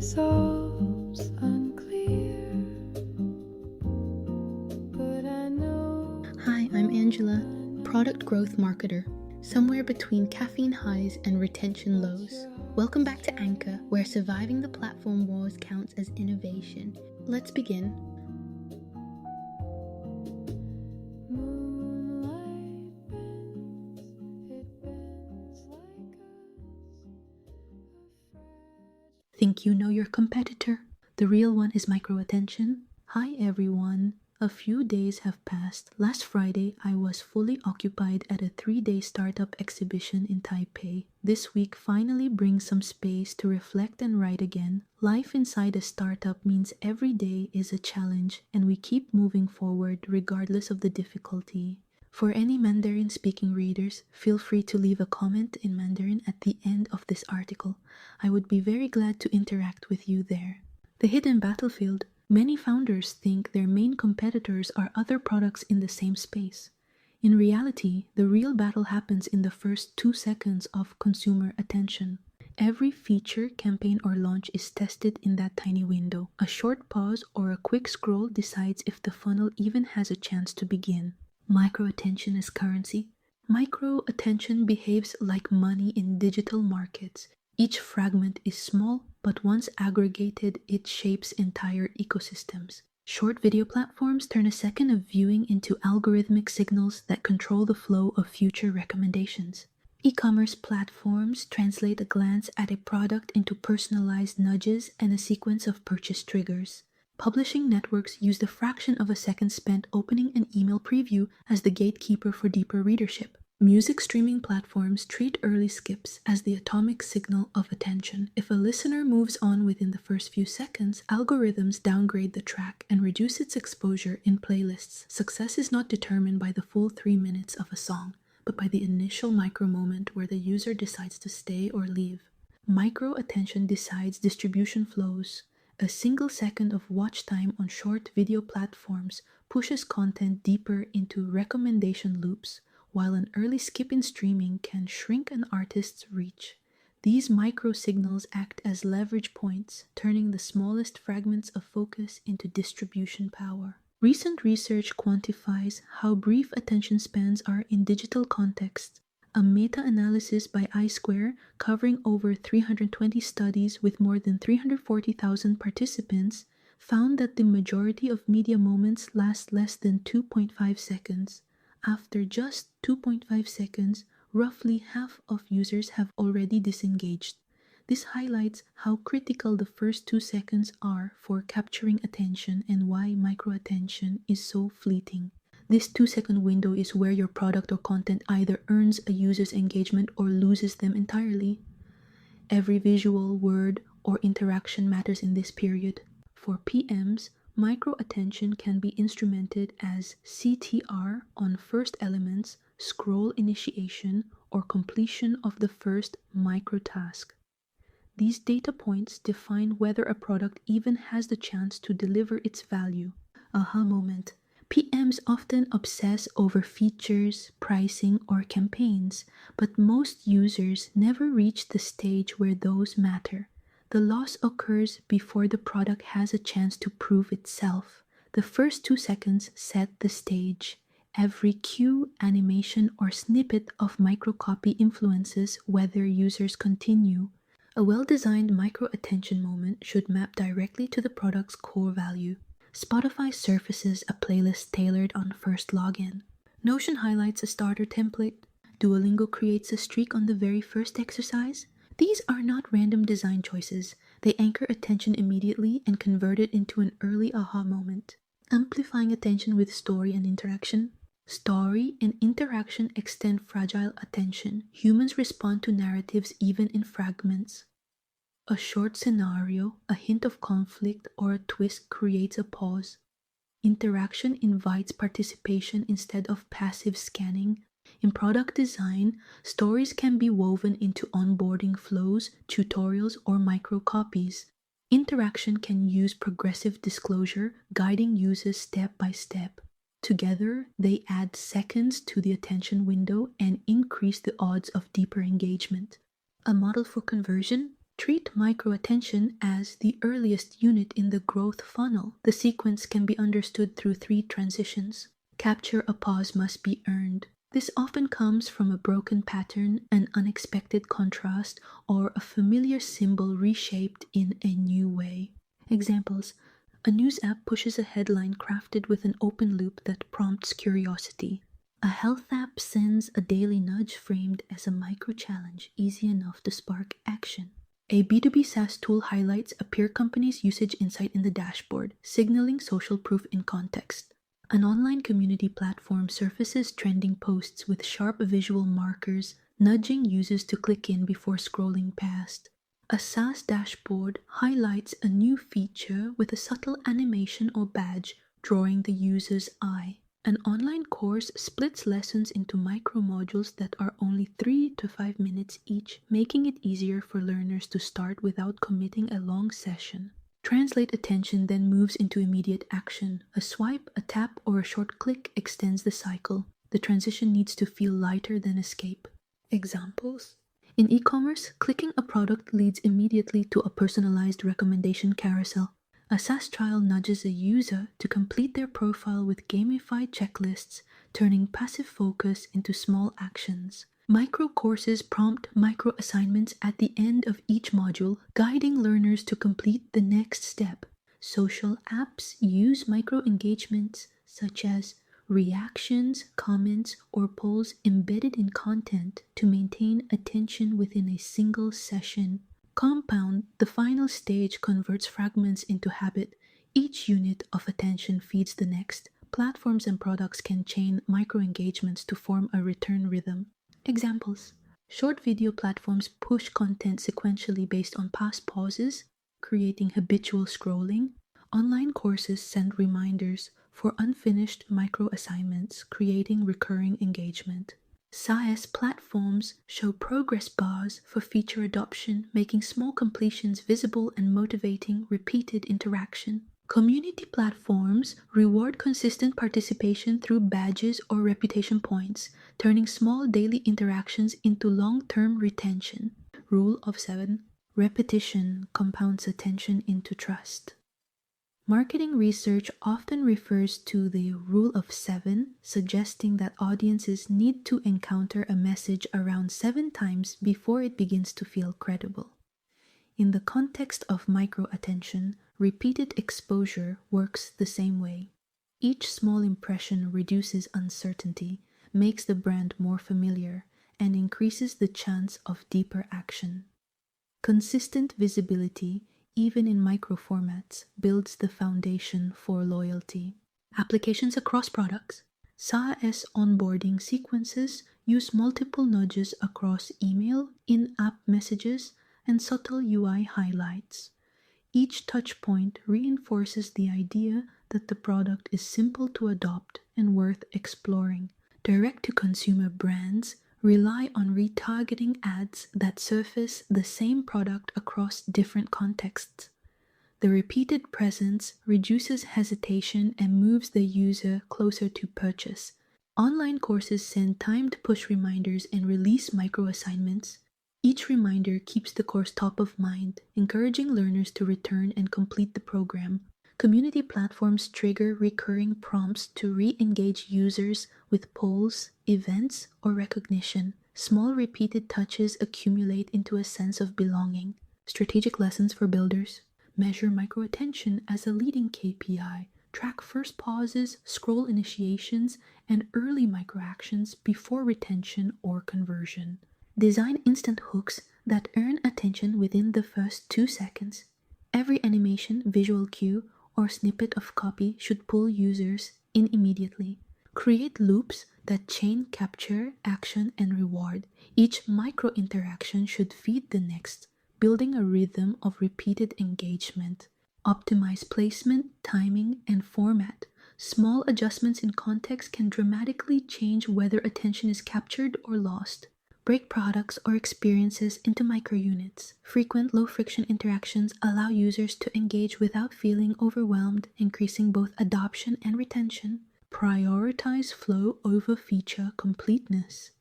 resolves unclear, but I know. Hi, I'm Angela, product growth marketer, somewhere between caffeine highs and retention lows. Welcome back to Anchor, where surviving the platform wars counts as innovation. Let's begin. Moonlight bends, it bends like a Think you know your competitor? The real one is micro-attention. Hi everyone. A few days have passed. Last Friday, I was fully occupied at a 3-day startup exhibition in Taipei. This week finally brings some space to reflect and write again. Life inside a startup means every day is a challenge, and we keep moving forward regardless of the difficulty. For any Mandarin-speaking readers, feel free to leave a comment in Mandarin at the end of this article. I would be very glad to interact with you there. The hidden battlefield. Many founders think their main competitors are other products in the same space. In reality, the real battle happens in the first 2 seconds of consumer attention. Every feature, campaign, or launch is tested in that tiny window. A short pause or a quick scroll decides if the funnel even has a chance to begin. Micro-attention is currency. Micro-attention behaves like money in digital markets. Each fragment is small, but once aggregated, it shapes entire ecosystems. Short video platforms turn a second of viewing into algorithmic signals that control the flow of future recommendations. E-commerce platforms translate a glance at a product into personalized nudges and a sequence of purchase triggers. Publishing networks use the fraction of a second spent opening an email preview as the gatekeeper for deeper readership. Music streaming platforms treat early skips as the atomic signal of attention. If a listener moves on within the first few seconds, algorithms downgrade the track and reduce its exposure in playlists. Success is not determined by the full 3 minutes of a song, but by the initial micro moment where the user decides to stay or leave. Micro-attention decides distribution flows. A single second of watch time on short video platforms pushes content deeper into recommendation loops, while an early skip in streaming can shrink an artist's reach. These micro-signals act as leverage points, turning the smallest fragments of focus into distribution power. Recent research quantifies how brief attention spans are in digital contexts. A meta-analysis by iSquare, covering over 320 studies with more than 340,000 participants, found that the majority of media moments last less than 2.5 seconds. After just 2.5 seconds, roughly half of users have already disengaged. This highlights how critical the first 2 seconds are for capturing attention and why micro-attention is so fleeting. This 2-second window is where your product or content either earns a user's engagement or loses them entirely. Every visual, word, or interaction matters in this period. For PMs, micro-attention can be instrumented as CTR on first elements, scroll initiation, or completion of the first micro-task. These data points define whether a product even has the chance to deliver its value. Aha moment. PMs often obsess over features, pricing, or campaigns, but most users never reach the stage where those matter. The loss occurs before the product has a chance to prove itself. The first 2 seconds set the stage. Every cue, animation, or snippet of microcopy influences whether users continue. A well-designed micro-attention moment should map directly to the product's core value. Spotify surfaces a playlist tailored on first login. Notion highlights a starter template. Duolingo creates a streak on the very first exercise. These are not random design choices. They anchor attention immediately and convert it into an early aha moment. Amplifying attention with story and interaction. Story and interaction extend fragile attention. Humans respond to narratives even in fragments. A short scenario, a hint of conflict, or a twist creates a pause. Interaction invites participation instead of passive scanning. In product design, stories can be woven into onboarding flows, tutorials, or microcopies. Interaction can use progressive disclosure, guiding users step by step. Together, they add seconds to the attention window and increase the odds of deeper engagement. A model for conversion? Treat micro-attention as the earliest unit in the growth funnel. The sequence can be understood through 3 transitions. Capture a pause must be earned. This often comes from a broken pattern, an unexpected contrast, or a familiar symbol reshaped in a new way. Examples: a news app pushes a headline crafted with an open loop that prompts curiosity. A health app sends a daily nudge framed as a micro-challenge, easy enough to spark action. A B2B SaaS tool highlights a peer company's usage insight in the dashboard, signaling social proof in context. An online community platform surfaces trending posts with sharp visual markers, nudging users to click in before scrolling past. A SaaS dashboard highlights a new feature with a subtle animation or badge, drawing the user's eye. An online course splits lessons into micro-modules that are only 3 to 5 minutes each, making it easier for learners to start without committing a long session. Translate attention then moves into immediate action. A swipe, a tap, or a short click extends the cycle. The transition needs to feel lighter than escape. Examples: in e-commerce, clicking a product leads immediately to a personalized recommendation carousel. A SaaS trial nudges a user to complete their profile with gamified checklists, turning passive focus into small actions. Micro courses prompt micro assignments at the end of each module, guiding learners to complete the next step. Social apps use micro engagements such as reactions, comments, or polls embedded in content to maintain attention within a single session. Compound, the final stage converts fragments into habit. Each unit of attention feeds the next. Platforms and products can chain micro-engagements to form a return rhythm. Examples: short video platforms push content sequentially based on past pauses, creating habitual scrolling. Online courses send reminders for unfinished micro-assignments, creating recurring engagement. SaaS platforms show progress bars for feature adoption, making small completions visible and motivating repeated interaction. Community platforms reward consistent participation through badges or reputation points, turning small daily interactions into long-term retention. Rule of 7. Repetition compounds attention into trust. Marketing research often refers to the rule of 7, suggesting that audiences need to encounter a message around 7 times before it begins to feel credible. In the context of micro-attention, repeated exposure works the same way. Each small impression reduces uncertainty, makes the brand more familiar, and increases the chance of deeper action. Consistent visibility, even in micro formats, builds the foundation for loyalty. Applications across products. SaaS onboarding sequences use multiple nudges across email, in-app messages, and subtle UI highlights. Each touchpoint reinforces the idea that the product is simple to adopt and worth exploring. Direct-to-consumer brands rely on retargeting ads that surface the same product across different contexts. The repeated presence reduces hesitation and moves the user closer to purchase. Online courses send timed push reminders and release micro-assignments. Each reminder keeps the course top of mind, encouraging learners to return and complete the program. Community platforms trigger recurring prompts to re-engage users with polls, events, or recognition. Small repeated touches accumulate into a sense of belonging. Strategic lessons for builders. Measure micro-attention as a leading KPI. Track first pauses, scroll initiations, and early microactions before retention or conversion. Design instant hooks that earn attention within the first 2 seconds. Every animation, visual cue, or snippet of copy should pull users in immediately. Create loops that chain capture, action, and reward. Each micro-interaction should feed the next, building a rhythm of repeated engagement. Optimize placement, timing, and format. Small adjustments in context can dramatically change whether attention is captured or lost. Break products or experiences into micro-units. Frequent, low-friction interactions allow users to engage without feeling overwhelmed, increasing both adoption and retention. Prioritize flow over feature completeness.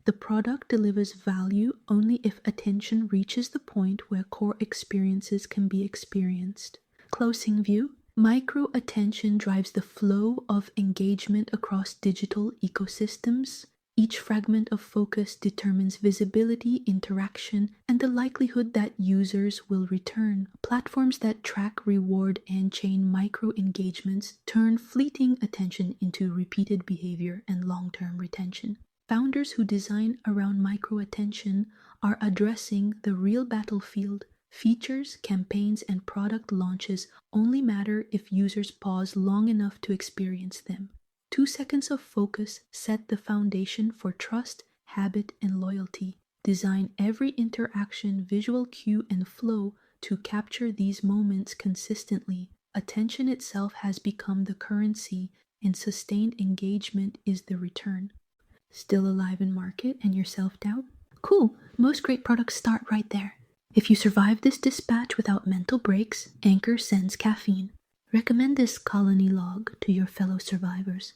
The product delivers value only if attention reaches the point where core experiences can be experienced. Closing view. Micro-attention drives the flow of engagement across digital ecosystems. Each fragment of focus determines visibility, interaction, and the likelihood that users will return. Platforms that track, reward, and chain micro-engagements turn fleeting attention into repeated behavior and long-term retention. Founders who design around micro-attention are addressing the real battlefield. Features, campaigns, and product launches only matter if users pause long enough to experience them. 2 seconds of focus set the foundation for trust, habit, and loyalty. Design every interaction, visual cue, and flow to capture these moments consistently. Attention itself has become the currency, and sustained engagement is the return. Still alive in market and your self-doubt? Cool, most great products start right there. If you survive this dispatch without mental breaks, Anchor sends caffeine. Recommend this colony log to your fellow survivors.